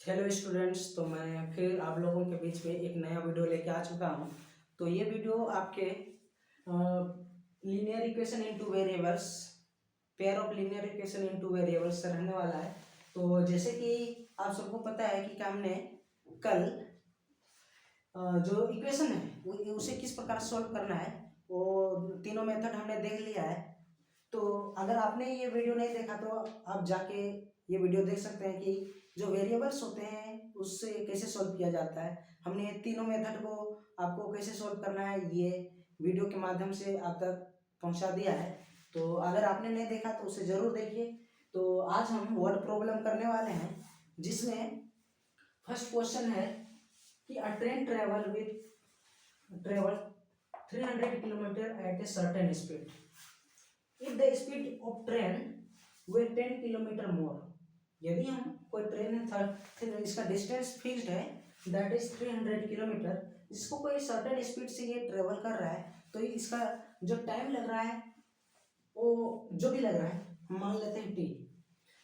Hello students, तो मैं फिर आप लोगों के बीच में एक नया वीडियो लेके आ चुका हूँ। तो ये वीडियो आपके linear equation into variables, pair of linear equation into variables से रहने वाला है। तो जैसे कि आप सबको पता है कि हमने कल जो इक्वेशन है उसे किस प्रकार सॉल्व करना है वो तीनों मेथड हमने देख लिया है। तो अगर आपने ये वीडियो नहीं देखा तो आप जाके ये वीडियो देख सकते हैं कि जो वेरिएबल्स होते हैं उससे कैसे सॉल्व किया जाता है। हमने तीनों मेथड को आपको कैसे सॉल्व करना है ये वीडियो के माध्यम से आप तक पहुंचा दिया है। तो अगर आपने नहीं देखा तो उसे ज़रूर देखिए। तो आज हम वर्ड प्रॉब्लम करने वाले हैं, जिसमें फर्स्ट क्वेश्चन है कि a train travel 300 kilometre at a certain speed. If the speed of train were 10 kilometre more. यदि हम कोई ट्रेन है, इसका डिस्टेंस फिक्स्ड है, दैट इज 300 किलोमीटर, जिसको कोई सर्टेन स्पीड से ये ट्रेवल कर रहा है, तो इसका जो टाइम लग रहा है वो जो भी लग रहा है हम मान लेते हैं टी।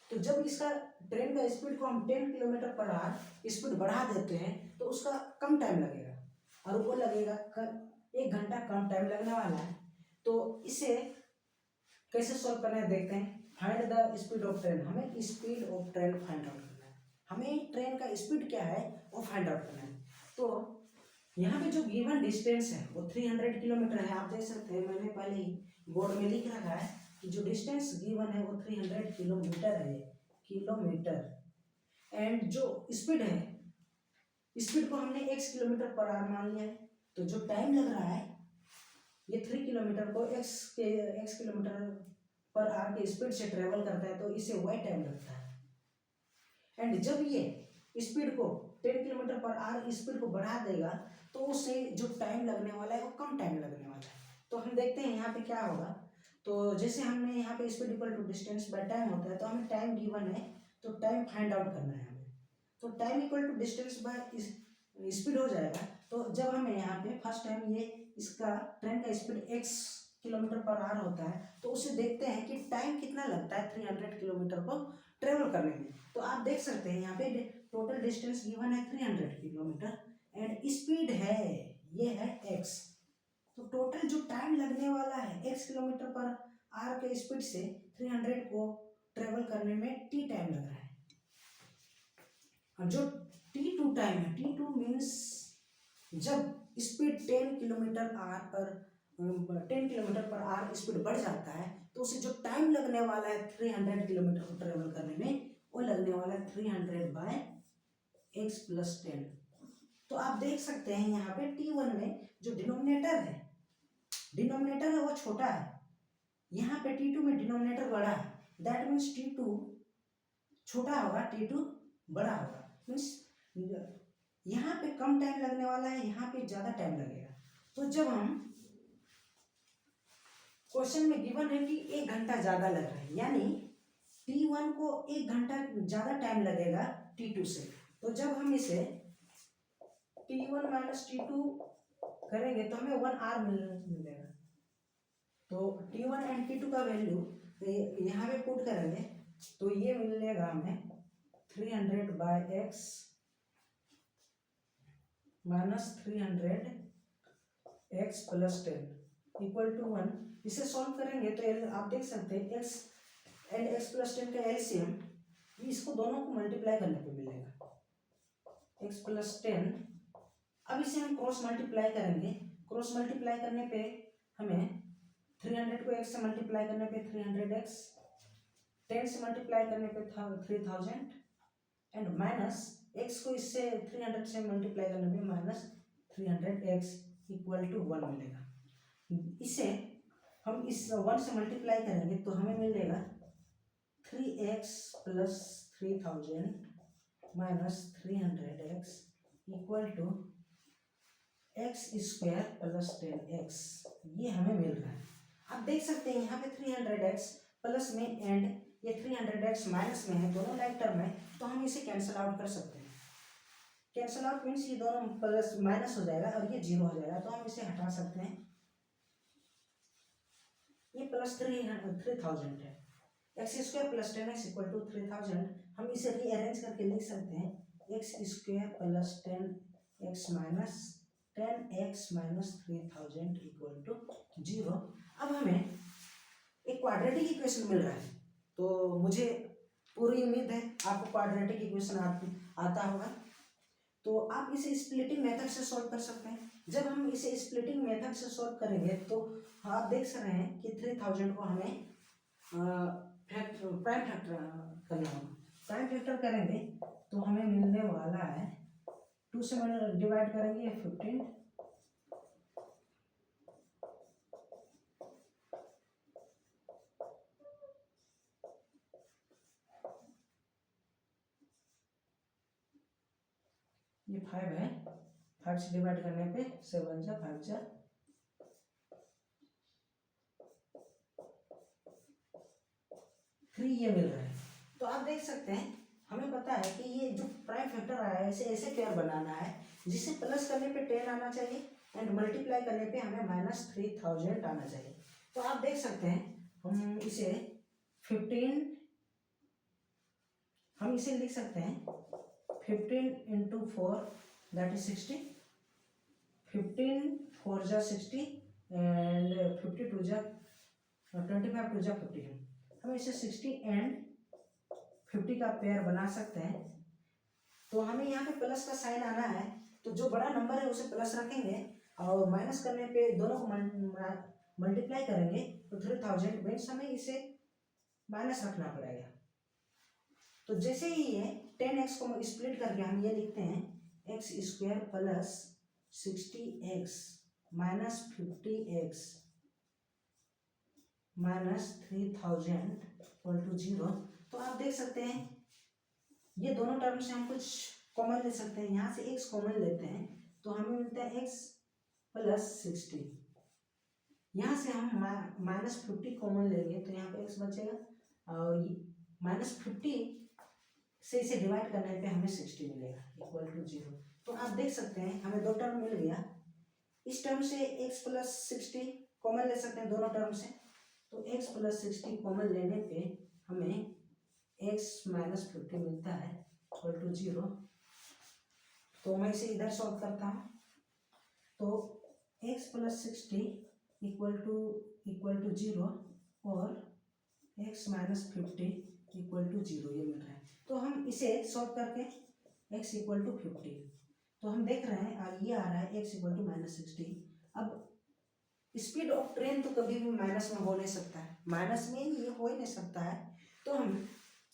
तो जब इसका ट्रेन का स्पीड को हम 10 किलोमीटर पर आवर स्पीड बढ़ा देते हैं तो उसका कम टाइम लगेगा, और वो लगेगा 1 घंटा कम टाइम लगने वाला है। तो इसे कैसे सॉल्व करना है देखते हैं। Find the speed of train, हमें speed of train find out करना है। हमें ट्रेन का स्पीड क्या है वो फाइंड आउट करना है। तो यहाँ पे जो गिवन डिस्टेंस है वो 300 किलोमीटर है। आप देख सकते हैं मैंने पहले ही बोर्ड में लिख रखा है कि जो डिस्टेंस गिवन है वो 300 किलोमीटर है, किलोमीटर। एंड जो स्पीड है, स्पीड को हमने x किलोमीटर पर आवर मान लिया है। तो जो टाइम लग रहा है ये 3 किलोमीटर को x किलोमीटर पर आवर के स्पीड से ट्रेवल करता है, तो इसे y टाइम लगता है। एंड जब ये स्पीड को 10 किलोमीटर पर आवर स्पीड को बढ़ा देगा तो उससे जो टाइम लगने वाला है वो कम टाइम लगने वाला है। तो हम देखते हैं यहाँ पे क्या होगा। तो जैसे हमने यहाँ पे speed equal to distance by time होता है, तो हमें टाइम गिवन है तो टाइम फाइंड आउट करना है हमें। तो time equal to distance by speed हो जाएगा। तो जब हमें यहाँ पे फर्स्ट टाइम ये इसका ट्रेन का speed x kilometre per our होता है, तो उसे देखते हैं कि टाइम कितना लगता है 300 किलोमीटर को ट्रेवल करने में। तो आप देख सकते हैं यहाँ पे टोटल डिस्टेंस गिवन है 300 किलोमीटर एंड स्पीड है ये है x। तो टोटल जो टाइम लगने वाला है x किलोमीटर पर आवर के स्पीड से 300 को ट्रेवल करने में t टाइम लग रहा है। और जो t2 टाइम है, t2 मीन्स जब speed 10 kilometre per our speed बढ़ जाता है तो उसे जो टाइम लगने वाला है 300 किलोमीटर को ट्रेवल करने में वो लगने वाला है 300 बाय x प्लस 10। तो आप देख सकते हैं यहाँ पे t1 में जो डिनोमिनेटर है वो छोटा है, यहाँ पे t2 में डिनोमिनेटर बड़ा है। दैट मीन्स t2 छोटा होगा, t2 बड़ा होगा। मीन्स यहाँ पे कम टाइम लगने वाला है, यहाँ पे ज़्यादा टाइम लगेगा। तो जब हम क्वेश्चन में गिवन है कि 1 घंटा ज़्यादा लग रहा है, यानी t1 को 1 घंटा ज़्यादा टाइम लगेगा t2 से। तो जब हम इसे t1 माइनस t2 करेंगे तो हमें 1 आवर मिलेगा। तो t1 एंड t2 का वैल्यू यहाँ पे पुट करेंगे तो ये मिलेगा हमें 300 by x minus 300 x plus 10 equal to 1। इसे सॉल्व करेंगे तो आप देख सकते हैं x एंड x प्लस 10 का एलसीएम, इसको दोनों को मल्टीप्लाई करने पे मिलेगा x प्लस 10। अब इसे हम क्रॉस मल्टीप्लाई करेंगे, क्रॉस मल्टीप्लाई करने पे हमें 300 को x से मल्टीप्लाई करने पे 300x, 10 से मल्टीप्लाई करने पे 3000 एंड माइनस x को इससे 300 से मल्टीप्लाई करने पे माइनस 300x इक्वल टू 1 मिलेगा। इसे हम इस 1 से मल्टीप्लाई करेंगे तो हमें मिलेगा 3x plus 3000 minus 300x equal to x square plus 10x, ये हमें मिल रहा है। आप देख सकते हैं यहाँ पे 300x प्लस में एंड ये 300x माइनस में है, दोनों लाइक टर्म है, तो हम इसे कैंसिल आउट कर सकते हैं। कैंसिल आउट मीन्स ये दोनों प्लस माइनस हो जाएगा और ये 0 हो जाएगा, तो हम इसे हटा सकते हैं। ये प्लस 3000 है, x square plus 10x equal to 3000। हम इसे रीअरेंज करके लिख सकते हैं X square plus 10x minus 10x minus 3000 equal to 0। अब हमें एक क्वाड्रेटिक इक्वेशन मिल रहा है, तो मुझे पूरी उम्मीद है आपको क्वाड्रेटिक इक्वेशन आता होगा। तो आप इसे स्प्लिटिंग मेथड से सॉल्व कर सकते हैं। जब हम इसे स्प्लिटिंग मेथड से सॉल्व करेंगे तो आप देख सकते हैं कि 3000 को हमें प्राइम फैक्टर करना होगा। प्राइम फैक्टर करेंगे तो हमें मिलने वाला है 2 से डिवाइड करेंगे 15, ये 5 है, 5 से डिवाइड करने पे 7 जा 5 जा 3 ये मिल रहा है। तो आप देख सकते हैं हमें पता है कि ये जो प्राइम फैक्टर आया है इसे ऐसे पेयर बनाना है जिसे प्लस करने पे 10 आना चाहिए एंड मल्टीप्लाई करने पे हमें माइनस 3000 आना चाहिए। तो आप देख सकते हैं हम इसे 15 हम इसे लिख सकते हैं 15 इंटू 4 दैट इज 60, 15 4 जा 60 एंड 52 जा 25 2 जा 50। हम इसे 60 एंड 50 का पेयर बना सकते हैं। तो हमें यहाँ पे प्लस का साइन आना है, तो जो बड़ा नंबर है उसे प्लस रखेंगे और माइनस करने पे दोनों को मल्टीप्लाई करेंगे तो 3000 मीन्स हमें इसे माइनस रखना पड़ेगा। तो जैसे ही ये 10x को स्प्लिट करके हम ये लिखते हैं X square plus 60x minus 50x minus 3000 equal to 0। तो आप देख सकते हैं ये दोनों टर्म से हम कुछ कॉमन ले सकते हैं। यहाँ से x कॉमन लेते हैं तो हमें मिलता है x प्लस 60। यहाँ से हम माइनस 50 कॉमन लेंगे तो यहाँ पे x बचेगा और माइनस 50 से इसे डिवाइड करने पे हमें 60 मिलेगा इक्वल टू 0। तो आप देख सकते हैं हमें दो टर्म मिल गया। इस टर्म से x प्लस 60 कॉमन ले सकते हैं दोनों टर्म से, तो x प्लस 60 कॉमन लेने पे हमें x माइनस 50 मिलता है इक्वल टू 0। तो मैं इसे इधर सॉल्व करता हूँ, तो x प्लस 60 इक्वल टू 0 और x माइनस 50 इक्वल टू 0 ये मिल रहा है। तो हम इसे सॉल्व करके x इक्वल टू 50, तो हम देख रहे हैं ये आ रहा है x इक्वल टू माइनस 60। अब स्पीड ऑफ ट्रेन तो कभी भी माइनस में हो नहीं सकता है, माइनस में ये हो ही नहीं सकता है। तो हम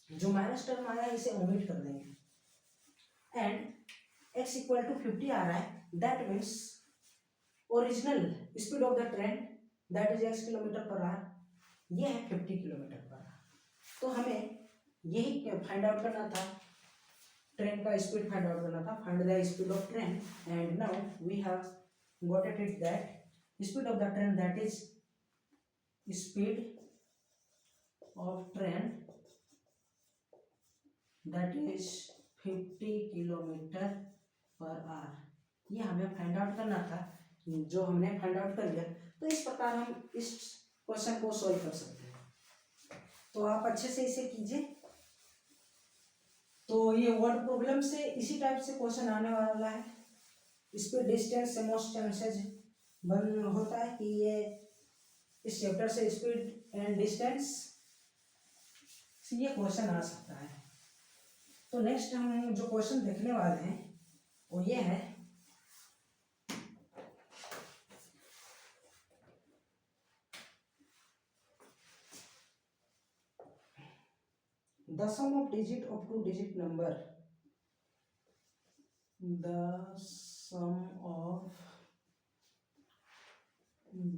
जो माइनस टर्म आया है इसे ओमिट कर देंगे एंड x इक्वल टू 50 आ रहा है, that means original speed of the train that is x kilometre per hour, ये है 50 किलोमीटर पर आवर। तो हमें यही फाइंड आउट करना था, ट्रेन का स्पीड फाइंड आउट करना था, find the speed of train and now we have got it that speed of the train that is speed of train that is 50 kilometre per hour. ये हमें find out करना था, जो हमने find out कर लिया। तो इस प्रकार हम इस क्वेश्चन को सॉल्व कर सकते हैं। तो आप अच्छे से इसे कीजिए। तो ये वर्ड प्रॉब्लम से इसी टाइप से क्वेश्चन आने वाला है। स्पीड डिस्टेंस से मोस्ट चांसेस बन होता है कि ये इस चैप्टर से स्पीड एंड डिस्टेंस से ये क्वेश्चन आ सकता है। तो नेक्स्ट हम जो क्वेश्चन देखने वाले हैं वो ये है, the sum of digit of two digit number, the sum of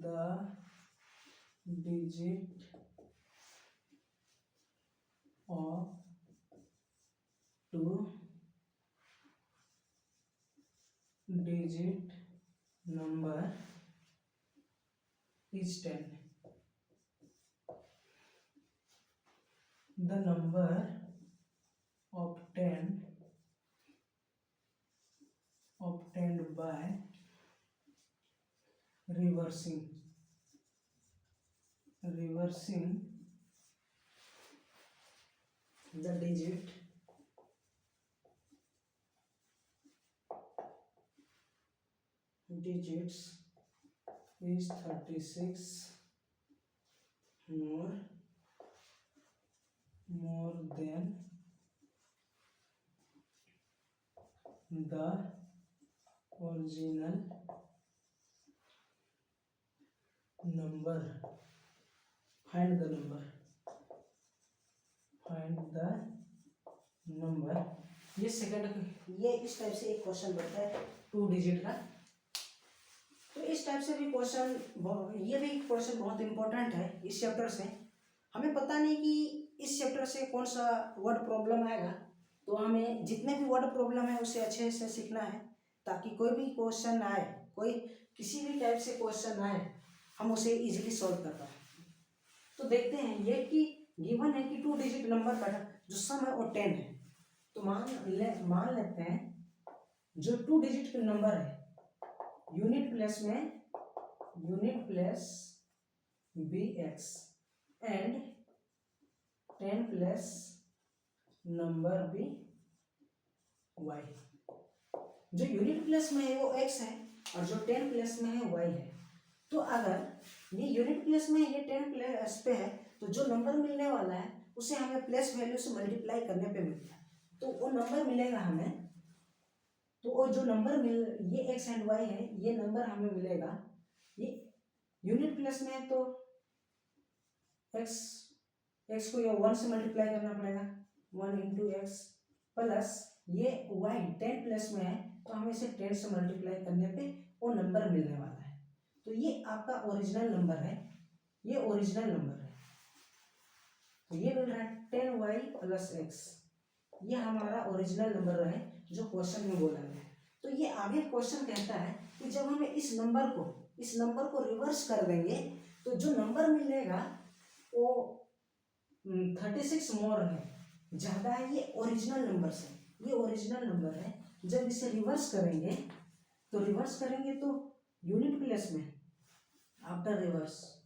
the digit of two digit number is 10. The number of 10 obtained by reversing the digit digits is 36 more than the original number. Find the number. ये second, ये इस type से एक question बनता है 2 digit का। तो इस टाइप से भी क्वेश्चन, ये भी क्वेश्चन बहुत इंपॉर्टेंट है इस चैप्टर से। हमें पता नहीं कि इस चैप्टर से कौन सा वर्ड प्रॉब्लम आएगा, तो हमें जितने भी वर्ड प्रॉब्लम है उसे अच्छे से सीखना है, ताकि कोई भी क्वेश्चन आए, कोई किसी भी टाइप से क्वेश्चन आए, हम उसे इजीली सॉल्व कर पाए। तो देखते हैं, ये कि गिवन है कि 2 डिजिट नंबर का जो सम है वो 10 है। तो मान लेते हैं जो 2 डिजिट का नंबर है, unit plus bx and 10 plus number by। जो यूनिट प्लस में है वो x है और जो 10 प्लस में है y है। तो अगर ये यूनिट प्लस में ये 10 प्लस पे है, तो जो नंबर मिलने वाला है उसे हमें प्लस वैल्यू से मल्टीप्लाई करने पे मिलता है। तो वो नंबर मिलेगा हमें, तो वो जो नंबर ये x एंड y है, ये नंबर हमें मिलेगा। ये यूनिट प्लस में है तो x को ये 1 से मल्टीप्लाई करना पड़ेगा, 1 इंटू एक्स, प्लस ये y 10 प्लस में है तो हमें इसे 10 से मल्टीप्लाई करने पे वो नंबर मिलने वाला है। तो ये आपका ओरिजिनल नंबर है, ये ओरिजिनल नंबर है। तो ये मिल रहा है 10y प्लस x, ये हमारा ओरिजिनल नंबर है जो क्वेश्चन में बोला गया है। तो ये आगे क्वेश्चन कहता है कि जब हमें इस नंबर को रिवर्स कर देंगे तो जो नंबर मिलेगा वो 36 मोर है, ज़्यादा है ये ओरिजिनल नंबर से। ये ओरिजिनल नंबर है, जब इसे रिवर्स करेंगे तो यूनिट प्लेस में आफ्टर रिवर्सिंग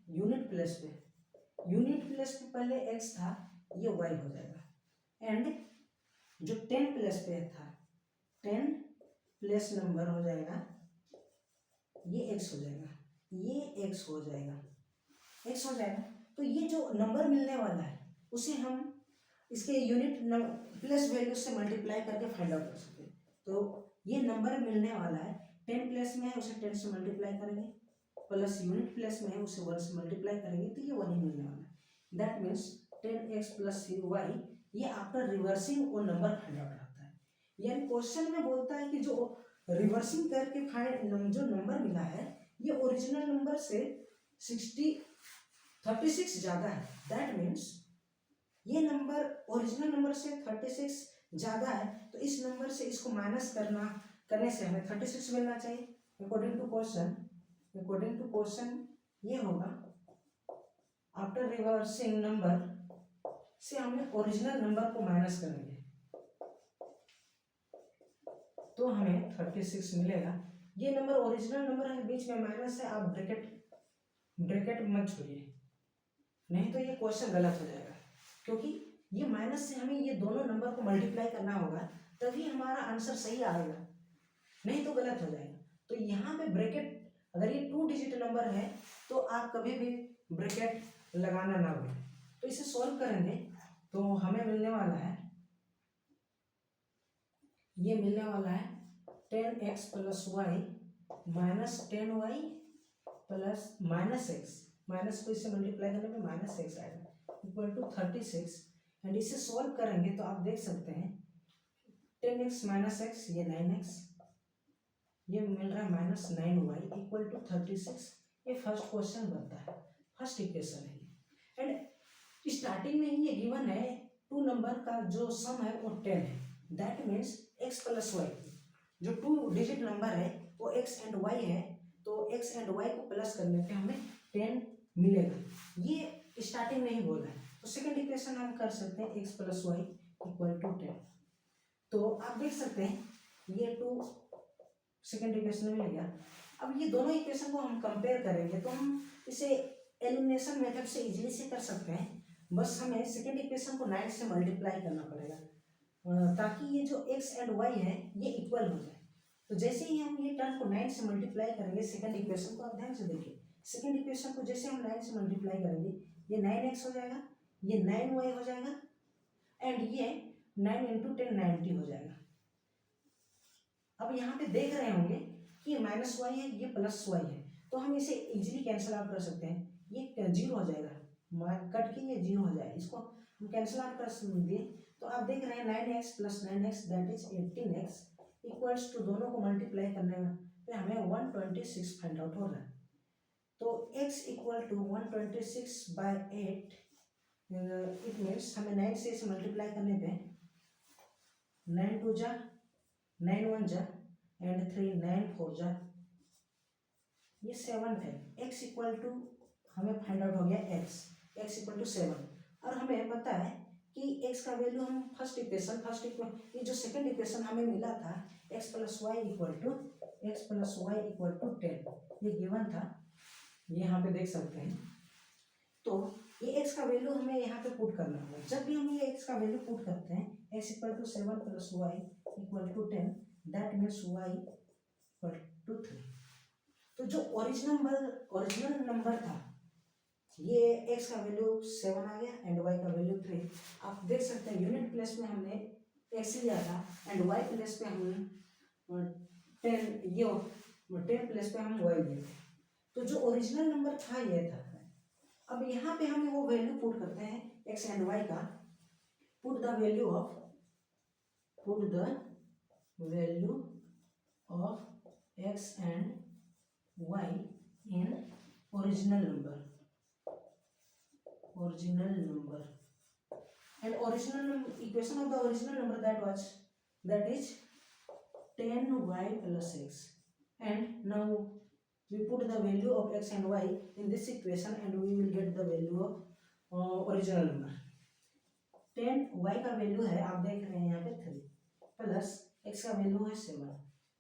यूनिट प्लेस पे पहले x था, ये y हो जाएगा, एंड जो 10 प्लस पे था 10 प्लस नंबर हो जाएगा, ये x हो जाएगा। तो ये जो नंबर मिलने वाला है उसे हम इसके यूनिट प्लस वैल्यू से मल्टीप्लाई करके फाइंड आउट कर सकते हैं। तो ये नंबर मिलने वाला है 10 प्लस में है, उसे 10 से मल्टीप्लाई करेंगे, प्लस यूनिट प्लस में है उसे 1 से मल्टीप्लाई करेंगे, तो ये 1 ही मिलने वाला है। That means 10x plus y, ये आफ्टर रिवर्सिंग वो नंबर फाइंड आउट होता है। यानी क्वेश्चन में बोलता है कि जो रिवर्सिंग करके जो नंबर मिला है ये ओरिजिनल नंबर से 36 ज़्यादा है। दैट मीन्स ये नंबर ओरिजिनल नंबर से 36 ज़्यादा है, तो इस नंबर से इसको माइनस करने से हमें 36 मिलना चाहिए। अकॉर्डिंग टू क्वेश्चन ये होगा, आफ्टर रिवर्सिंग नंबर से हमें ओरिजिनल नंबर को माइनस करेंगे तो हमें 36 मिलेगा। ये नंबर ओरिजिनल नंबर है, बीच में माइनस है, आप ब्रैकेट मत छोड़िए, नहीं तो ये क्वेश्चन गलत हो जाएगा, क्योंकि ये माइनस से हमें ये दोनों नंबर को मल्टीप्लाई करना होगा, तभी हमारा आंसर सही आएगा, नहीं तो गलत हो जाएगा। तो यहाँ पे ब्रैकेट, अगर ये 2 डिजिट नंबर है तो आप कभी भी ब्रैकेट लगाना ना भूलें। तो इसे सॉल्व करेंगे तो हमें मिलने वाला है, ये मिलने वाला है 10x plus y minus 10y plus minus x, minus को इससे मल्टीप्लाई करने पे माइनस x आएगा, इक्वल टू 36। एंड इसे सॉल्व करेंगे तो आप देख सकते हैं 10x माइनस x, ये 9x, ये मिल रहा है माइनस 9y इक्वल टू 36। ये फर्स्ट क्वेश्चन बनता है, फर्स्ट इक्वेशन है ये। एंड स्टार्टिंग में ही ये गिवन है 2 नंबर का जो सम है वो 10 है। That means x plus Y, जो 2 डिजिट नंबर है वो x एंड y है, तो x एंड y को प्लस करने पे हमें 10 मिलेगा। ये स्टार्टिंग में ही बोला है। तो सेकंड इक्वेशन हम कर सकते हैं x plus Y equal to 10। तो आप देख सकते हैं ये 2 सेकंड इक्वेशन मिल गया। अब ये दोनों इक्वेशन को हम कंपेयर करेंगे तो हम इसे एलिमिनेशन मेथड से इजीली से कर सकते हैं। बस हमें सेकेंड इक्वेशन को 9 से मल्टीप्लाई करना पड़ेगा ताकि ये जो x एंड y है ये इक्वल हो जाए। तो जैसे ही हम ये टर्म को 9 से मल्टीप्लाई करेंगे सेकेंड इक्वेशन को, आप ध्यान से देखिए, सेकेंड इक्वेशन को जैसे हम 9 से मल्टीप्लाई करेंगे ये 9x हो जाएगा, ये 9y हो जाएगा एंड ये 9 इंटू 10 90 हो जाएगा। अब यहाँ पे देख रहे होंगे कि ये माइनस वाई है, ये प्लस वाई है, तो हम इसे इजीली कैंसिल आउट कर सकते हैं। ये जीरो हो जाएगा, कट के ये जीरो हो जाएगा, इसको हम कैंसिल आउट कर दिए तो आप देख रहे हैं 9x plus 9x that is 18x equals to दोनों को मल्टीप्लाई करने पे हमें 126 फाइंड आउट हो रहा है। तो x equal to 126 by 8 it means हमें 9 से इसे मल्टीप्लाई करने पे 9 2 जा 9 1 जा एंड 3 9 4 जा ये 7 है। x इक्वल टू हमें फाइंड आउट हो गया x इक्वल टू 7 और हमें पता है कि x का वैल्यू हम फर्स्ट इक्वेशन ये जो सेकंड इक्वेशन हमें मिला था x plus Y equal to 10 ये गिवन था, ये यहाँ पे देख सकते हैं। तो ये x का वैल्यू हमें यहाँ पे पुट करना होगा। जब भी हम ये x का वैल्यू पुट करते हैं x equal to 7 plus Y equal to 10 that means y equal to 3। तो जो ओरिजिनल नंबर था ये x का वैल्यू 7 आ गया एंड y का वैल्यू 3। आप देख सकते हैं यूनिट प्लेस में हमने x लिया था एंड y प्लेस पे हमने 10 प्लेस पे हम y लिए थे। तो जो ओरिजिनल नंबर था ये था। अब यहाँ पे हम वो वैल्यू पुट करते हैं x एंड y का। Put the value of x and y in original number and original equation of the original number that is 10y plus x, and now we put the value of x and y in this equation and we will get the value of original number। 10y का value है आप देख रहे हैं यहाँ पे 3 plus x का value है 7,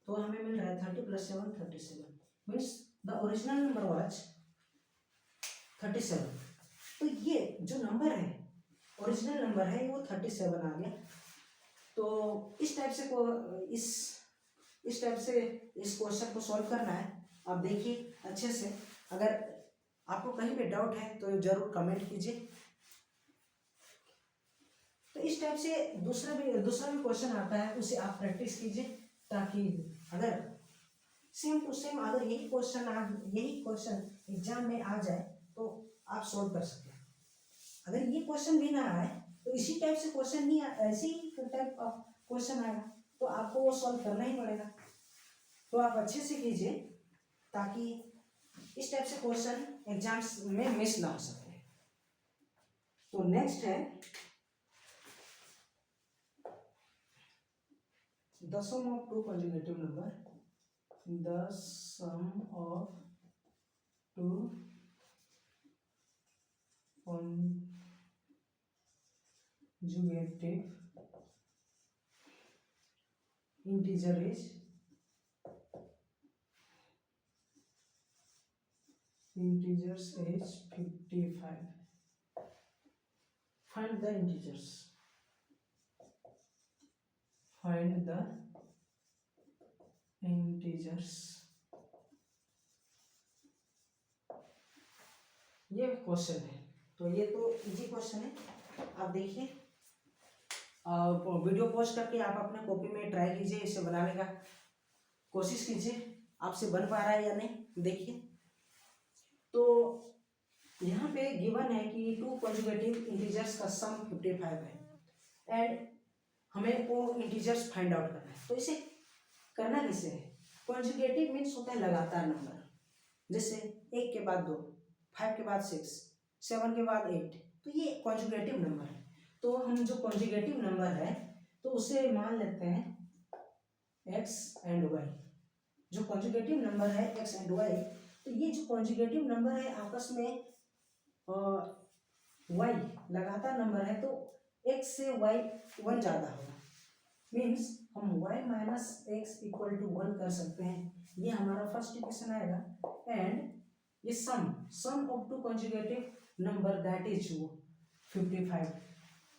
तो हमें मिल रहा है 30 plus 7 37 means the original number was 37। तो ये जो नंबर है ओरिजिनल नंबर है वो 37 आ गया। तो इस टाइप से इस क्वेश्चन को सॉल्व करना है। आप देखिए अच्छे से, अगर आपको कहीं पे डाउट है तो जरूर कमेंट कीजिए। तो इस टाइप से दूसरा भी क्वेश्चन आता है उसे आप प्रैक्टिस कीजिए ताकि अगर सेम टू सेम अगर यही क्वेश्चन एग्जाम में आ जाए तो आप सॉल्व कर सकते हैं। अगर ये क्वेश्चन भी ना आए तो इसी टाइप से क्वेश्चन नहीं ऐसे ही टाइप ऑफ क्वेश्चन आएगा तो आपको वो सॉल्व करना ही पड़ेगा। तो आप अच्छे से कीजिए ताकि इस टाइप से क्वेश्चन एग्जाम्स में मिस ना हो सके। तो नेक्स्ट है the sum of two conjugative number, the sum of two conjugative integers is 55. Find the integers. ये क्वेश्चन है, तो ये तो इजी क्वेश्चन है। आप देखिए वीडियो पॉज करके आप अपने कॉपी में ट्राई कीजिए, इसे बनाने का कोशिश कीजिए आपसे बन पा रहा है या नहीं। देखिए तो यहाँ पे गिवन है कि टू कंजुगेटिव इंटीजर्स का सम 55 है एंड हमें वो इंटीजर्स फाइंड आउट करना है। तो इसे करना किससे है? कंजुगेटिव मीन्स होता है लगातार नंबर, जैसे 1 के बाद 2, 5 के बाद 6, 7 के बाद 8, तो ये कंजुगेटिव नंबर है। तो हम जो कंजुगेटिव नंबर है तो उसे मान लेते हैं x एंड y। जो कंजुगेटिव नंबर है x एंड y, तो ये जो कंजुगेटिव नंबर है आपस में y लगातार नंबर है तो x से y 1 ज़्यादा होगा, मीन्स हम y minus X equal to 1 कर सकते हैं। ये हमारा फर्स्ट इक्वेशन आएगा एंड ये sum of two conjugative number that is 55।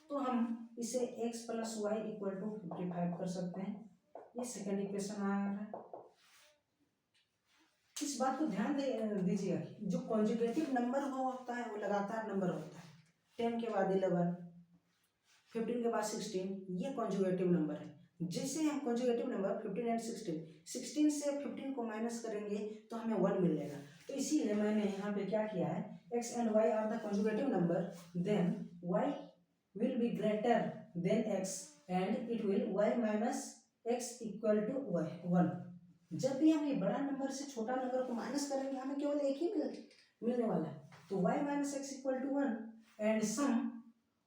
तो हम इसे x plus Y equal to 55 कर सकते हैं। ये सेकेंड इक्वेशन आ रहा है। इस बात को ध्यान दीजिएगा, जो कॉन्जुगेटिव नंबर होता है वो लगातार नंबर होता है। 10 के बाद 11, 15 के बाद 16, ये कॉन्जुगेटिव नंबर है। जैसे हम कॉन्जुगेटिव नंबर 15 एंड 16 से 15 को माइनस करेंगे तो हमें 1 मिलेगा। तो इसीलिए मैंने यहाँ पे क्या किया है, x and y are the conjugative number, then y will be greater than x and it will y minus x equal to 1। जब भी हम ये बड़ा नंबर से छोटा नंबर को माइनस करेंगे हमें केवल एक ही मिलने वाला है। तो y minus X equal to 1 and sum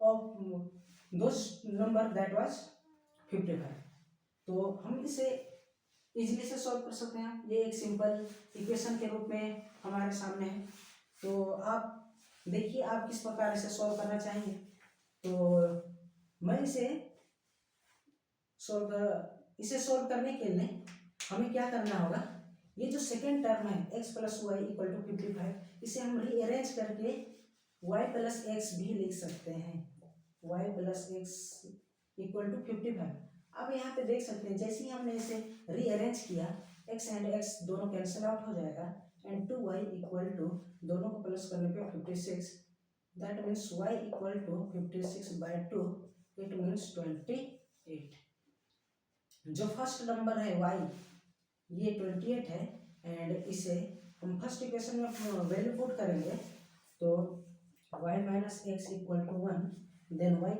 of those number that was 55। तो हम इसे इजीली से सॉल्व कर सकते हैं। ये एक सिंपल इक्वेशन के रूप में हमारे सामने है। तो आप देखिए आप किस प्रकार इसे सॉल्व करना चाहेंगे। तो मैं इसे सॉल्व करने के लिए हमें क्या करना होगा, ये जो सेकेंड टर्म है x plus Y equal to 55, इसे हम रीअरेंज करके y प्लस एक्स भी लिख सकते हैं। y plus X equal to 55। अब यहाँ पे देख सकते हैं जैसे ही हमने इसे रीअरेंज किया, x एंड x दोनों कैंसिल आउट हो जाएगा एंड 2y इक्वल टू, दोनों को प्लस करने पे 56, that means y equal to 56/2, it means 28। जो फर्स्ट नंबर है y, ये 28 है एंड इसे हम फर्स्ट इक्वेशन में वैल्यू पुट करेंगे तो y minus X equal to 1, then y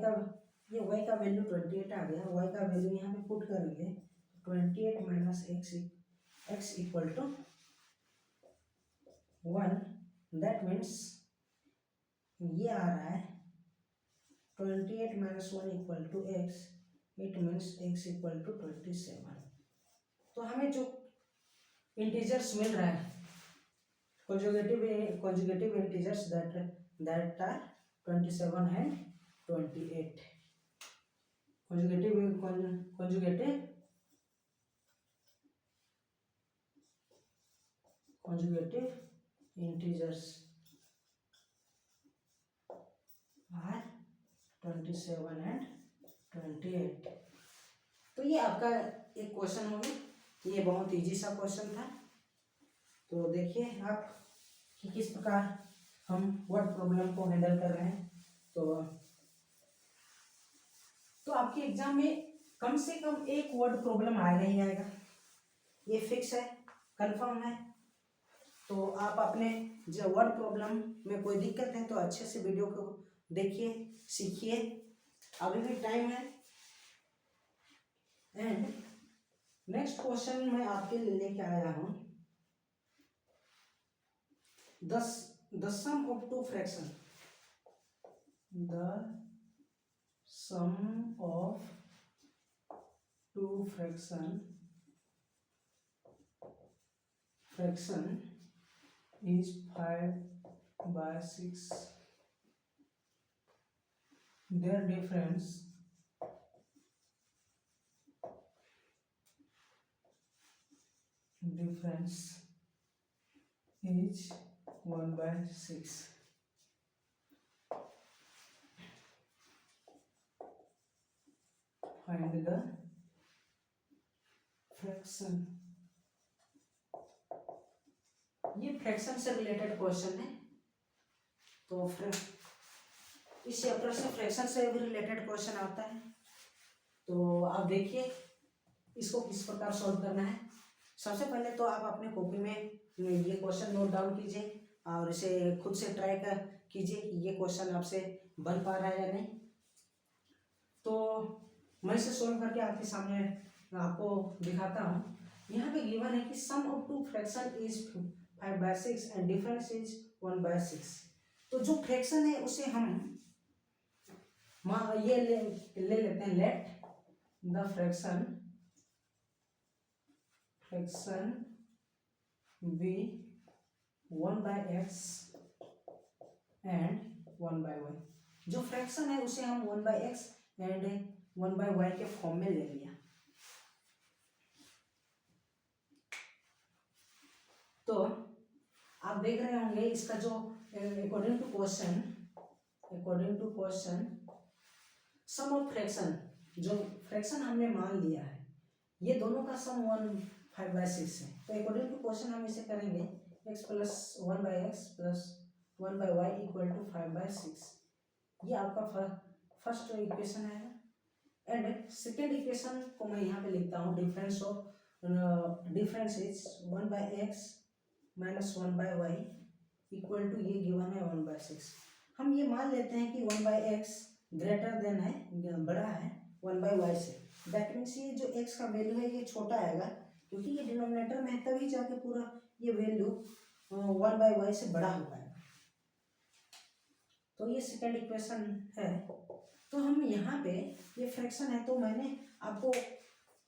का वैल्यू 28 आ गया। y का वैल्यू यहाँ पे पुट करेंगे 28 minus X equal to 1, that means ये आ रहा है 28 minus 1 equal to X, it means X equal to 27। तो हमें जो इंटीजर्स मिल रहा है, conjugative integers that are 27 and 28, conjugative integers are 27 and 28। तो ये आपका एक क्वेश्चन हो गया। ये बहुत इजी सा क्वेश्चन था। तो देखिए आप कि किस प्रकार हम वर्ड प्रॉब्लम को हैंडल कर रहे हैं। तो आपके एग्जाम में कम से कम एक वर्ड प्रॉब्लम आएगा ही आएगा, ये फिक्स है, कंफर्म है। तो आप अपने जो वर्ड प्रॉब्लम में कोई दिक्कत है तो अच्छे से वीडियो को देखिए, सीखिए, अभी भी टाइम है। एंड नेक्स्ट क्वेश्चन मैं आपके लिए लेके आया हूँ, the sum of two fraction, the sum of two fraction is 5/6. Their difference is 1/6. Find the fraction। ये फ्रैक्शन से रिलेटेड क्वेश्चन है। तो इस चैप्टर से फ्रैक्शन से भी रिलेटेड क्वेश्चन आता है। तो आप देखिए इसको किस प्रकार सॉल्व करना है। सबसे पहले तो आप अपने कॉपी में ये क्वेश्चन नोट डाउन कीजिए और इसे खुद से ट्राई कीजिए कि ये क्वेश्चन आपसे बन पा रहा है या नहीं। तो मैं इसे सॉल्व करके आपके सामने आपको दिखाता हूँ। यहाँ पे गिवन है कि sum of two fraction is 5/6 and difference is 1/6। तो जो फ्रैक्शन है उसे हम ये ले लेते हैं, let the fraction be 1/x and 1/y। जो फ्रैक्शन है उसे हम 1/x एंड 1/y के फॉर्म में ले लिया। तो आप देख रहे होंगे इसका जो according to question according to question sum of fraction, जो फ्रैक्शन हमने मान लिया है ये दोनों का सम 1/5/6 है। तो अकॉर्डिंग टू क्वेश्चन हम इसे करेंगे x plus 1/x plus 1/y equal to 5/6। ये आपका फर्स्ट इक्वेशन है। एंड सेकेंड इक्वेशन को मैं यहाँ पे लिखता हूँ, difference is 1/x minus 1/y equal to ये गिवन है 1/6। हम ये मान लेते हैं कि 1/x ग्रेटर देन है, बड़ा है 1/y से। दैट मीन्स ये जो x का वैल्यू है ये छोटा आएगा, क्योंकि ये डिनोमिनेटर में है तभी जाके पूरा ये वैल्यू 1/y से बड़ा हो पाएगा। तो ये सेकेंड इक्वेशन है। तो हम यहाँ पे ये फ्रैक्शन है, तो मैंने आपको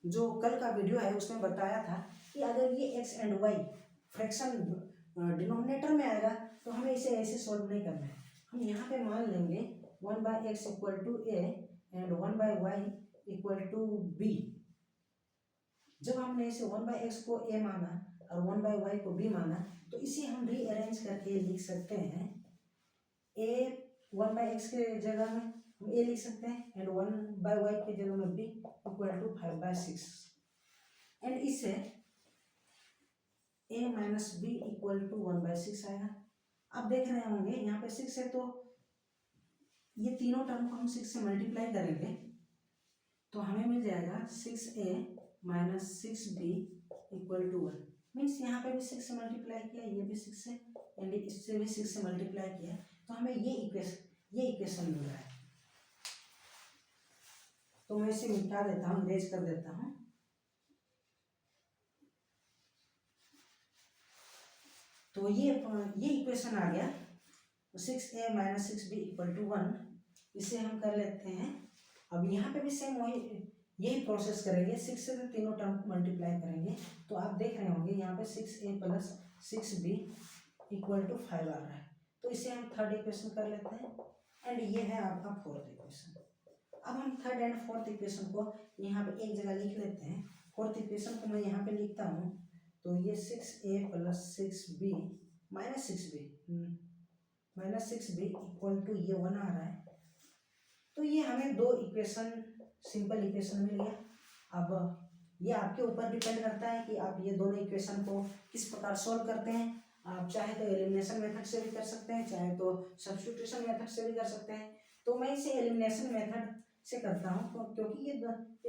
जो कल का वीडियो है उसमें बताया था कि अगर ये x and y fraction denominator में आएगा तो हमें इसे ऐसे सॉल्व नहीं करना है। हम यहाँ पे मान लेंगे 1/x equal to a and 1/y equal to b। जब हमने इसे 1/x को a माना और 1/y को b माना तो इसे हम रीअरेंज करके लिख सकते हैं। a 1/x के जगह में हम a लिख सकते हैं एंड 1/y के जगह में b इक्वल टू 5/6 एंड इससे a minus b equal to 1/6 आएगा। आप देख रहे होंगे यहाँ पे 6 है, तो ये तीनों टर्म को हम 6 से मल्टीप्लाई करेंगे तो हमें मिल जाएगा 6a minus 6b equal to 1। Means यहाँ पे भी 6 से मल्टीप्लाई किया, ये भी 6 से एंड इससे भी 6 से मल्टीप्लाई किया, तो हमें ये इक्वेशन मिल रहा है। तो मैं इसे मिटा देता हूँ, इरेज कर देता हूँ। तो ये इक्वेशन आ गया 6a minus 6b equal to 1। इसे हम कर लेते हैं। अब यहाँ पे भी सेम वही यही प्रोसेस करेंगे, 6 से तो तीनों टर्म को मल्टीप्लाई करेंगे। तो आप देख रहे होंगे यहाँ पे 6a plus 6b equal to 5 आ रहा है। तो इसे हम थर्ड इक्वेशन कर लेते हैं एंड ये है आपका फोर्थ इक्वेशन। अब हम थर्ड एंड फोर्थ इक्वेशन को यहाँ पे एक जगह लिख लेते हैं। फोर्थ इक्वेशन को मैं यहाँ पे लिखता हूँ, तो ये 6a plus 6b minus 6b equal to ये 1 आ रहा है। तो ये हमें दो इक्वेशन, सिंपल इक्वेशन मिल गया। अब ये आपके ऊपर डिपेंड करता है कि आप ये दोनों इक्वेशन को किस प्रकार सॉल्व करते हैं। आप चाहे तो एलिमिनेशन मेथड से भी कर सकते हैं, चाहे तो सब्स्टिट्यूशन मेथड से भी कर सकते हैं। तो मैं इसे एलिमिनेशन मेथड से करता हूँ, क्योंकि ये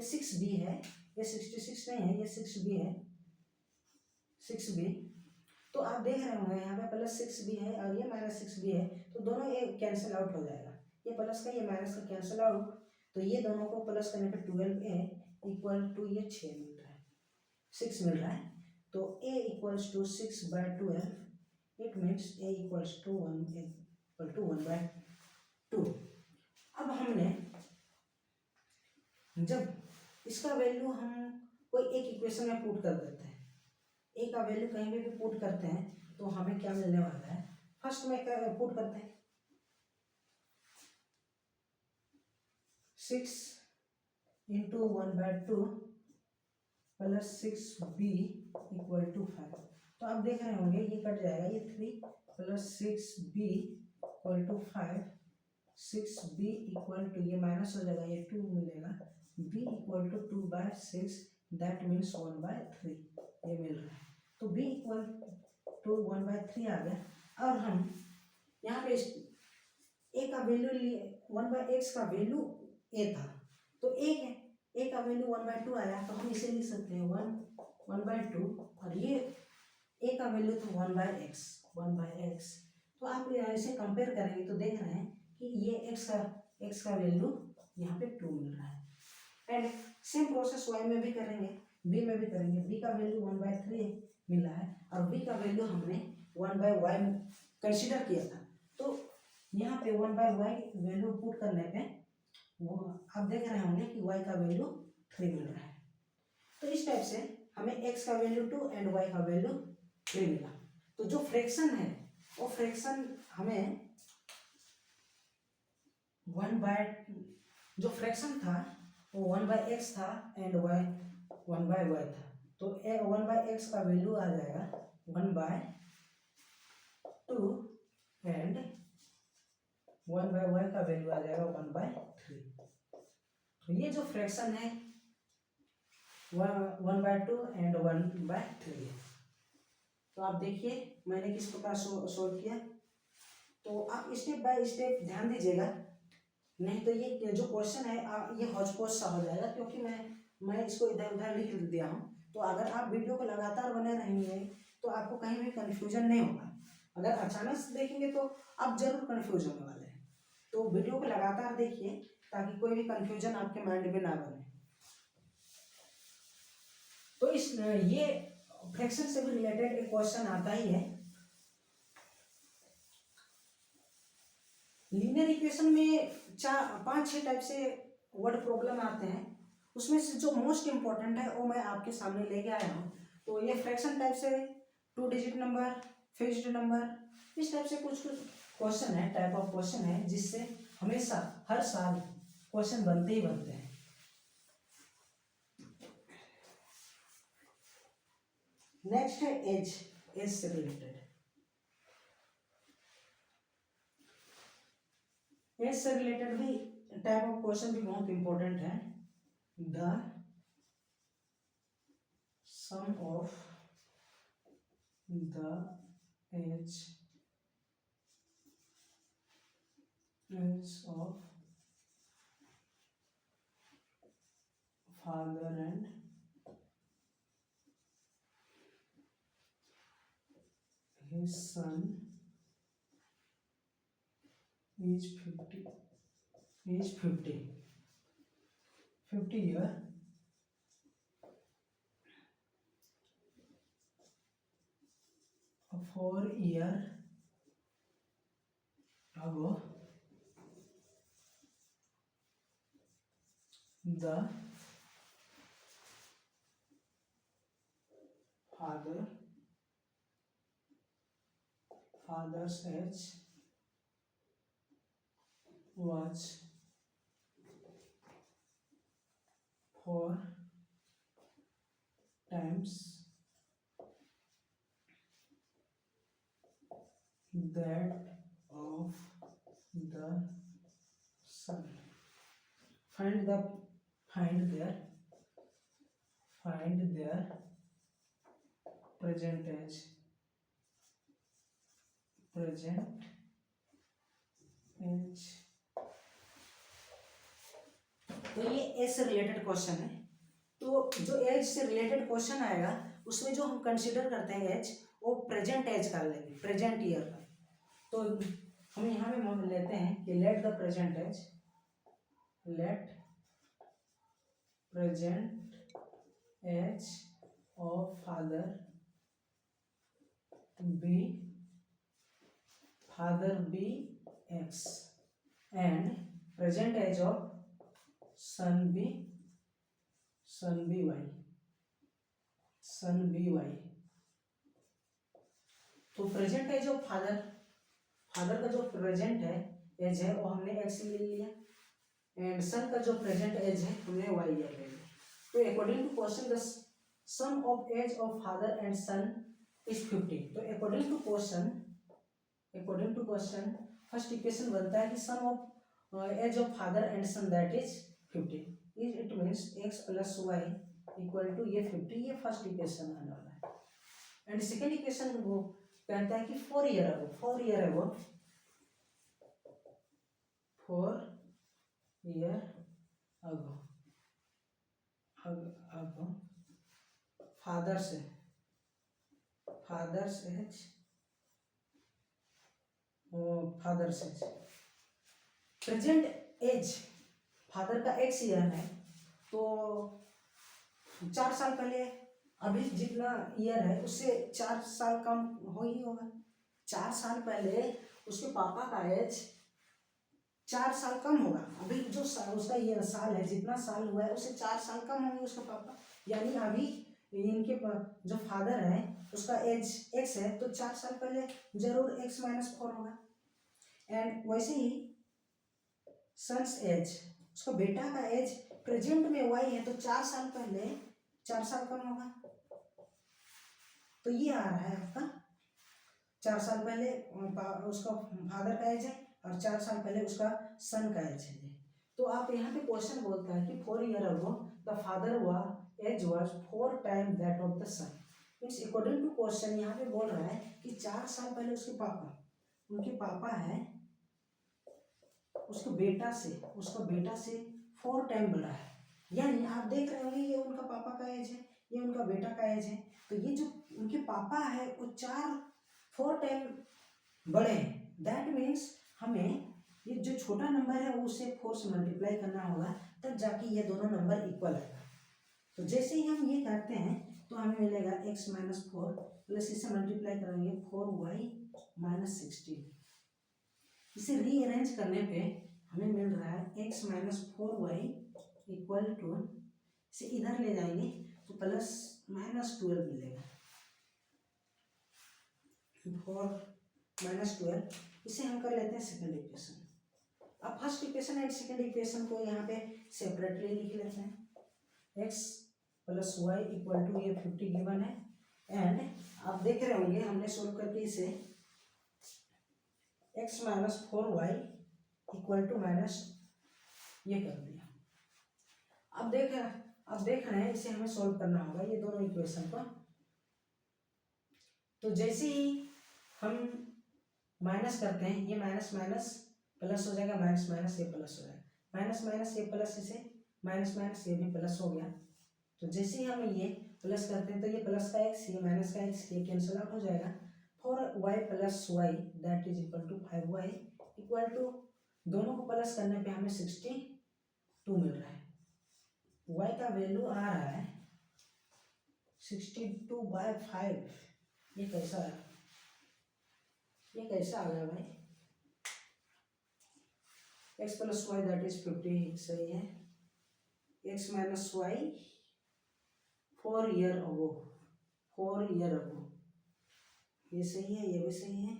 6b है, ये 66 नहीं है, ये 6b है, 6b। तो आप देख रहे होंगे यहाँ पे प्लस 6b है और ये माइनस 6b है, तो दोनों ये कैंसिल आउट हो जाएगा। ये प्लस का ये माइनस का कैंसिल आउट, तो ये दोनों को प्लस करने पे 12a इक्वल टू ये 6 मिल रहा है, 6 मिल रहा है। तो a equals to 6/12, it means a equals to 1/2। अब हमने जब इसका वैल्यू हम कोई एक इक्वेशन में पुट कर देते हैं, a का वैल्यू कहीं भी पुट करते हैं तो हमें क्या मिलने वाला है। फर्स्ट में क्या पुट करते हैं, 6 into 1/2 plus 6b equal to 5। तो आप देख रहे होंगे ये कट जाएगा, ये 3 plus 6b equal to 5, 6b equal to ये माइनस हो जाएगा, ये 2 मिलेगा, b equal to 2/6 that means 1/3 ये मिल रहा है। तो b इक्वल टू 1/3 आ गया। और हम यहाँ पे a का वैल्यू लिए, 1/x का वैल्यू a था, तो a का वैल्यू 1/2 आया, तो हम इसे लिख सकते हैं 1/2 और ये a का वैल्यू था 1/x। तो आप इसे कंपेयर करेंगे तो देख रहे हैं कि ये x का वैल्यू यहाँ पे 2 मिल रहा है। एंड सेम प्रोसेस y में भी करेंगे, b में भी करेंगे। b का वैल्यू 1/3 मिला है और b का वैल्यू हमने 1/y कंसिडर किया था, तो यहाँ पे 1/y वैल्यू पुट करने पे वो आप देख रहे होंगे कि y का वैल्यू 3 मिल रहा है। तो इस टाइप से हमें x का वैल्यू 2 एंड y का वैल्यू 3 मिला। तो जो फ्रैक्शन है वो फ्रैक्शन हमें जो फ्रैक्शन था वो 1/x था एंड y 1/y था। तो 1/x का वैल्यू आ जाएगा 1/2 एंड 1/y का वैल्यू आ जाएगा 1/3। तो ये जो फ्रैक्शन है 1/2 एंड 1/3 है। तो आप देखिए मैंने किस प्रकार सोल्व किया। तो आप स्टेप बाय स्टेप ध्यान दीजिएगा, नहीं तो ये जो क्वेश्चन है ये हौच पौच सा हो जाएगा, क्योंकि मैं इसको इधर उधर लिख दिया हूँ। तो अगर आप वीडियो को लगातार बने रहेंगे तो आपको कहीं भी कन्फ्यूजन नहीं होगा। अगर अचानक से देखेंगे तो आप जरूर कन्फ्यूज होने वाले हैं। तो वीडियो को लगातार देखिए ताकि कोई भी कन्फ्यूजन आपके माइंड में ना बने। तो इस ये फ्रैक्शन से भी रिलेटेड एक क्वेश्चन आता ही है। लीनियर इक्वेशन में 5-6 टाइप से वर्ड प्रॉब्लम आते हैं, उसमें से जो मोस्ट इंपॉर्टेंट है वो मैं आपके सामने लेके आया हूँ। तो ये फ्रैक्शन टाइप से 2 डिजिट नंबर, फिक्स्ड नंबर, इस टाइप से कुछ कुछ क्वेश्चन है, टाइप ऑफ क्वेश्चन है जिससे हमेशा हर साल क्वेश्चन बनते ही बनते हैं। नेक्स्ट है एज से रिलेटेड। एज से रिलेटेड भी टाइप ऑफ क्वेश्चन भी बहुत इंपॉर्टेंट है। The sum of the age of father and his son is 50 year a 4 year ago the father's age was 4 times that of the son. Find their present age तो ये as से related question है। तो जो as से related question आएगा उसमें जो हम कंसीडर करते हैं एज, वो प्रेजेंट एज कर लेंगे, प्रेजेंट ईयर का। तो हम यहाँ पे मान लेते हैं कि let present age of father be x and present age of son be y. तो प्रेजेंट एज ऑफ फादर का जो प्रेजेंट है एज है वो हमने एक्स ले लिया, एंड सन का जो प्रेजेंट एज है हमने वाई ले लिया। तो according to question the sum of age of father and son is 50। तो according to question first equation बनता है कि sum of age of father and son that is 50। It means x plus Y equal to ये 50। ये first equation आने वाला है। And second equation वो कहता है कि 4 year ago father's age present age father का एक्स ईयर है, तो 4 साल पहले अभी जितना ईयर है उससे 4 साल कम हो ही होगा। 4 साल पहले उसके पापा का एज 4 साल कम होगा। अभी जो उसका ईयर साल है, जितना साल हुआ है उससे 4 साल कम होंगे उसके पापा। यानी अभी इनके जो फादर है उसका एज एक्स है, तो 4 साल पहले जरूर x-4 होगा। एंड वैसे ही सन्स एज, उसका बेटा का एज प्रेजेंट में वाई है, तो 4 साल पहले 4 साल कम होगा। तो ये आ रहा है आपका 4 साल पहले उसका फादर का एज है और 4 साल पहले उसका सन का एज है। तो आप यहाँ पे क्वेश्चन बोलता है कि 4 year ago the father age was 4 time that of the son. Means according to question यहाँ पे बोल रहा है कि 4 साल पहले उनके पापा है उसका बेटा से 4 टाइम बड़ा है। यानी आप देख रहे होंगे ये उनका पापा का एज है, ये उनका बेटा का एज है। तो ये जो उनके पापा है वो 4 टाइम बड़े हैं। दैट मीन्स हमें ये जो छोटा नंबर है वो उसे 4 से मल्टीप्लाई करना होगा, तब जाके ये दोनों नंबर इक्वल आएगा। तो जैसे ही हम ये करते हैं तो हमें मिलेगा x माइनस 4 प्लस इसे मल्टीप्लाई करेंगे 4y माइनस 16। इसे रीअरेंज करने पे हमें मिल रहा है x minus 4y equal to, इसे इधर ले जाएंगे तो प्लस माइनस 12 मिलेगा, 4 माइनस 12। इसे हम कर लेते हैं सेकेंड इक्वेशन। अब first equation and second equation को यहाँ पे सेपरेटली लिख लेते हैं। x plus Y equal to, ये 50 गिवन है, एंड आप देख रहे होंगे हमने सोल्व करके इसे x minus 4y equal to minus ये कर दिया। अब देख रहे हैं इसे हमें सोल्व करना होगा ये दोनों इक्वेशन को। तो जैसे ही हम माइनस करते हैं ये माइनस माइनस प्लस हो जाएगा, माइनस माइनस ये प्लस हो जाएगा, माइनस माइनस ये प्लस, इसे माइनस माइनस ये भी प्लस हो गया। तो जैसे ही हम ये प्लस करते हैं तो ये प्लस का x ये माइनस का x ये कैंसिल आउट हो जाएगा। 4y plus y that is equal to 5y equal to, दोनों को प्लस करने पे हमें 62 मिल रहा है। y का वैल्यू आ रहा है 62/5। ये कैसा है, ये कैसा आ गया भाई? x plus y that is 50 सही है। x minus y 4 year ago ये सही है, ये भी सही है।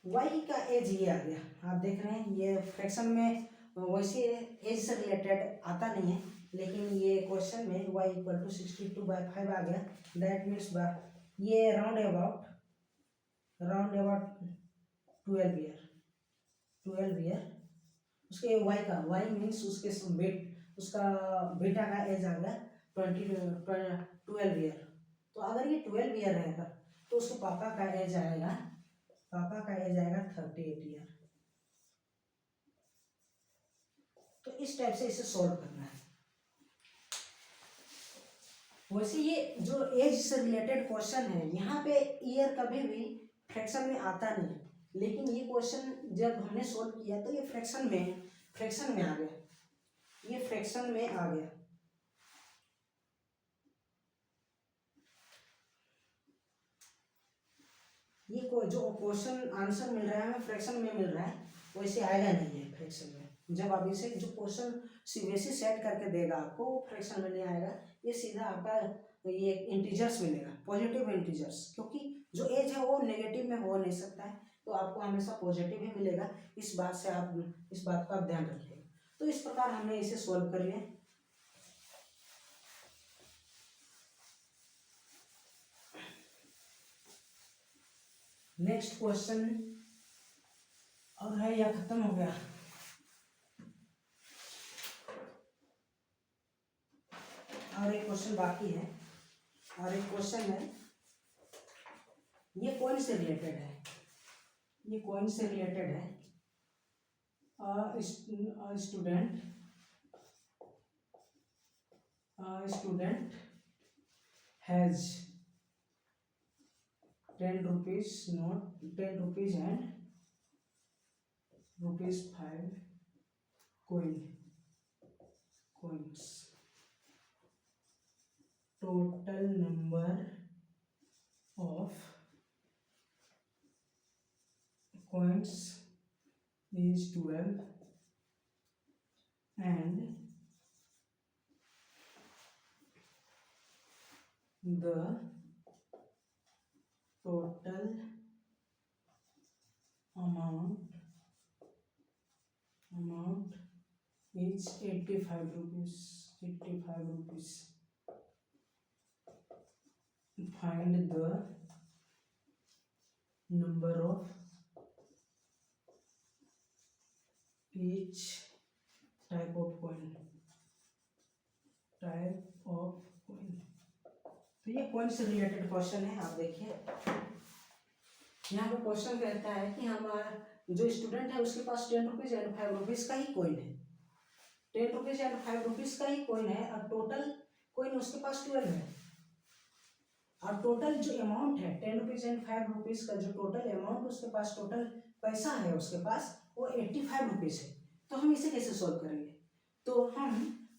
y का एज ये आ गया, आप देख रहे हैं ये फ्रैक्शन में वैसे एज से रिलेटेड आता नहीं है, लेकिन ये क्वेश्चन में y इक्वल टू 62/5 आ गया। दैट मीन्स ये राउंड अबाउट 12 ईयर उसके y मीन्स उसका बेटा का एज आ गया 12 ईयर। तो अगर ये 12 ईयर रहेगा तो उसके पापा का एज आएगा 38 ईयर। तो इस टाइप से इसे सॉल्व करना है। वैसे ये जो एज से रिलेटेड क्वेश्चन है यहाँ पे ईयर कभी भी फ्रैक्शन में आता नहीं, लेकिन ये क्वेश्चन जब हमने सॉल्व किया तो ये फ्रैक्शन में आ गया, ये फ्रैक्शन में आ गया। ये जो क्वेश्चन आंसर मिल रहा है हमें फ्रैक्शन में मिल रहा है, वैसे आएगा नहीं है फ्रैक्शन में। जब आप इसे जो क्वेश्चन वैसे सेट करके देगा आपको वो फ्रैक्शन में नहीं आएगा, ये सीधा आपका ये इंटीजर्स मिलेगा, पॉजिटिव इंटीजर्स, क्योंकि जो एज है वो नेगेटिव में हो नहीं सकता है, तो आपको हमेशा पॉजिटिव ही मिलेगा। इस बात का आप ध्यान रखिएगा। तो इस प्रकार हमने इसे सॉल्व कर लिया। नेक्स्ट क्वेश्चन और है या खत्म हो गया? और एक क्वेश्चन बाकी है, और एक क्वेश्चन है, ये कौन से रिलेटेड है? Student has 10 rupees note, 10 rupees and rupees 5 coins. Total number of coins is 12 and the total amount is 85 rupees. Find the number of each type of coin, type of coin. तो ये coin से related question है। आप देखिए यहाँ पे question कहता है कि हमारा जो स्टूडेंट है उसके पास 10 रुपीज एंड 5 रुपीज का ही कॉइन है, 10 रुपीज एंड 5 रुपीज का ही कॉइन है, और टोटल कॉइन उसके पास 12 है, और टोटल जो अमाउंट है 10 रुपीज एंड 5 रुपीज का जो टोटल अमाउंट उसके पास, टोटल पैसा है उसके पास वो 85 रुपीज है। तो हम इसे कैसे सॉल्व करेंगे? तो हम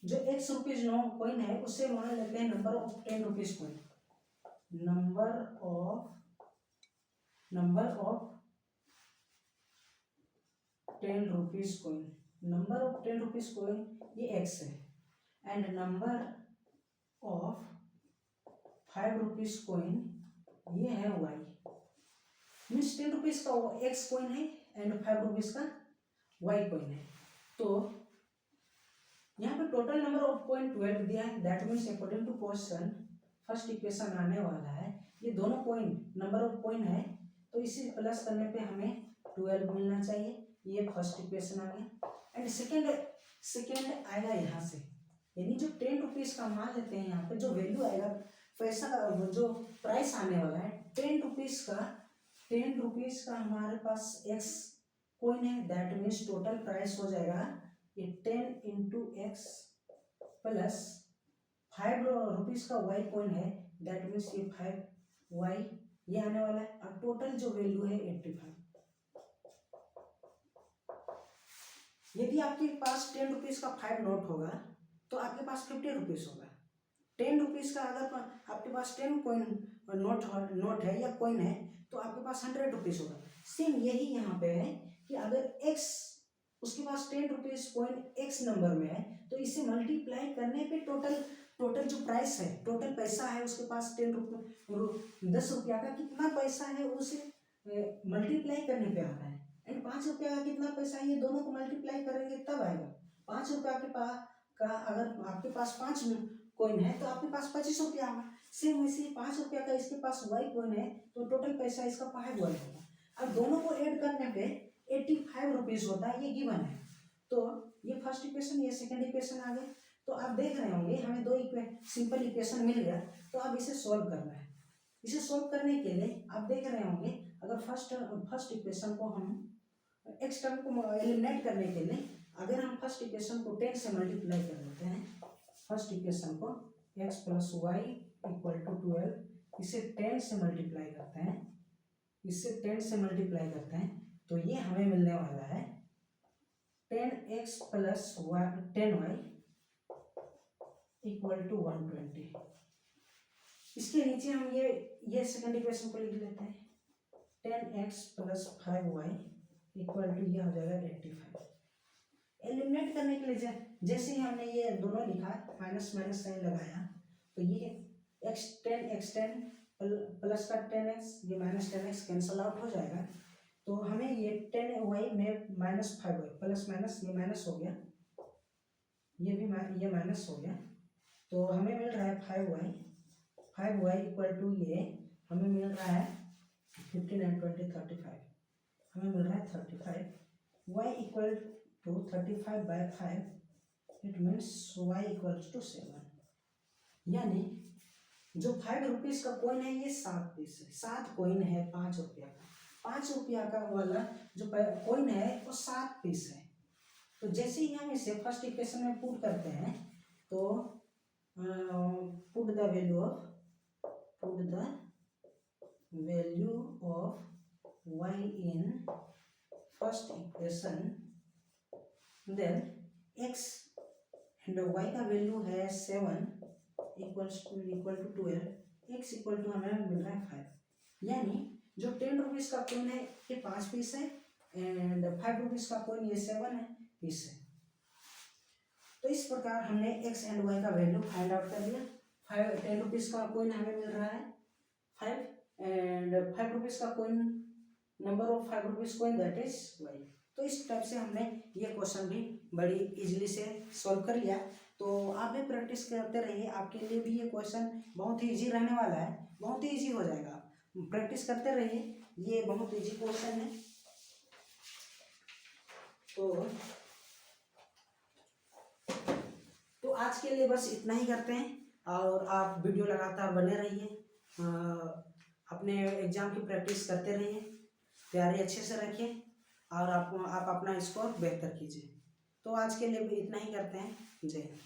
जो x रुपीज नो कॉइन है उससे मान लेते हैं number of 10 rupees coin, number of 10 rupees coin, number of 10 rupees coin ये x है, and number of 5 rupees coin ये है y। मीन्स 10 रुपीज का x कॉइन है एंड 5 रुपीज का y कॉइन है। तो यहाँ पे टोटल नंबर ऑफ कॉइन 12 दिया है, that means according to question first equation आने वाला है, ये दोनों कॉइन नंबर ऑफ कॉइन है, तो इसे प्लस करने पे हमें 12 मिलना चाहिए, ये फर्स्ट इक्वेशन आ गया। एंड सेकेंड आएगा यहाँ से, यानी जो 10 रुपीज का मान लेते हैं, यहाँ पे जो वैल्यू आएगा पैसा का, जो प्राइस आने वाला है 10 रुपीज का हमारे पास x कॉइन है, दैट मीन्स टोटल प्राइस हो जाएगा ये 10 इंटू एक्स प्लस 5 रुपीज का y कॉइन है, दैट मीन्स ये 5y ये आने वाला है, और टोटल जो वैल्यू है 85। यदि आपके पास 10 रुपीज का 5 नोट होगा तो आपके पास 50 रुपीज होगा। 10 रुपीज का अगर आपके पास 10 कॉइन नोट है या कॉइन है तो आपके पास 100 रुपीज होगा। सेम यही यहाँ पे है कि अगर x उसके पास 10 रुपीज कॉइन x नंबर में है तो इसे मल्टीप्लाई करने पे टोटल जो प्राइस है, टोटल पैसा है उसके पास 10 रुपया का कितना पैसा है उसे मल्टीप्लाई करने पे आ रहा है, एंड 5 रुपया का कितना पैसा है, ये दोनों को मल्टीप्लाई करेंगे तब आएगा। 5 रुपया के पास का अगर आपके पास 5 कॉइन है तो आपके पास 25 रुपया होगा। सेम वैसे 5 रुपया का इसके पास y कॉइन है तो टोटल पैसा इसका 5y होगा, अब दोनों को ऐड करने पे 85 रुपीज होता है, ये गिवन है। तो ये फर्स्ट इक्वेशन, ये सेकंड इक्वेशन आ गया। तो आप देख रहे होंगे हमें दो सिंपल इक्वेशन मिल गया, तो अब इसे सॉल्व करना है। इसे सॉल्व करने के लिए आप देख रहे होंगे अगर फर्स्ट इक्वेशन को हम एक्स टर्म को एलिमिनेट करने के लिए अगर हम फर्स्ट इक्वेशन को 10 से मल्टीप्लाई कर देते हैं, फर्स्ट इक्वेशन को x plus Y equal to 12, इसे 10 से मल्टीप्लाई करते हैं, तो ये हमें मिलने वाला है 10x plus 10y equal to 120। इसके नीचे हम ये सेकंड इक्वेशन को लिख लेते हैं, 10x plus 5y equal to ये हो जाएगा 85। एलिमिनेट करने के लिए जैसे ही हमने ये दोनों लिखा माइनस माइनस साइन लगाया तो ये x10 प्लस का 10x ये माइनस 10x कैंसल आउट हो जाएगा, तो हमें ये 10y में माइनस 5y प्लस माइनस ये माइनस हो गया, ये भी ये माइनस हो गया, तो हमें मिल रहा है 5y इक्वल टू ये हमें मिल रहा है 15 and 20 35, हमें मिल रहा है 35, y equal to 35 by 5, it means y equals to 7। यानी जो 5 रुपीज का कॉइन है ये 7 पीस है, 7 कॉइन है 5 रुपया का, 5 रुपया का वाला जो कॉइन है वो 7 पीस है। तो जैसे ही हम इसे फर्स्ट इक्वेशन में पुट करते हैं तो put the value of y in first equation, then x and y का वैल्यू है 7 equal to 12, x equal to हमें मिल रहा है 5। यानी जो 10 रुपीज का कॉइन है ये 5 पीस है एंड 5 रुपीज का कॉइन ये 7 है पीस है। तो इस प्रकार हमने x एंड y का वैल्यू फाइंड आउट कर लिया। 10 रुपीज का कॉइन हमें मिल रहा है 5 एंड 5 रुपीज का coin, number of 5 rupees coin that is y। तो इस टाइप से हमने ये क्वेश्चन भी बड़ी इजीली से सॉल्व कर लिया। तो आप भी प्रैक्टिस करते रहिए, आपके लिए भी ये क्वेश्चन बहुत ही इजी रहने वाला है, बहुत ही इजी हो जाएगा, प्रैक्टिस करते रहिए, ये बहुत इजी क्वेश्चन है। तो आज के लिए बस इतना ही करते हैं और आप वीडियो लगातार बने रहिए, अपने एग्ज़ाम की प्रैक्टिस करते रहिए, तैयारी अच्छे से रखिए और आप अपना स्कोर बेहतर कीजिए। तो आज के लिए भी इतना ही करते हैं। जय हिंद।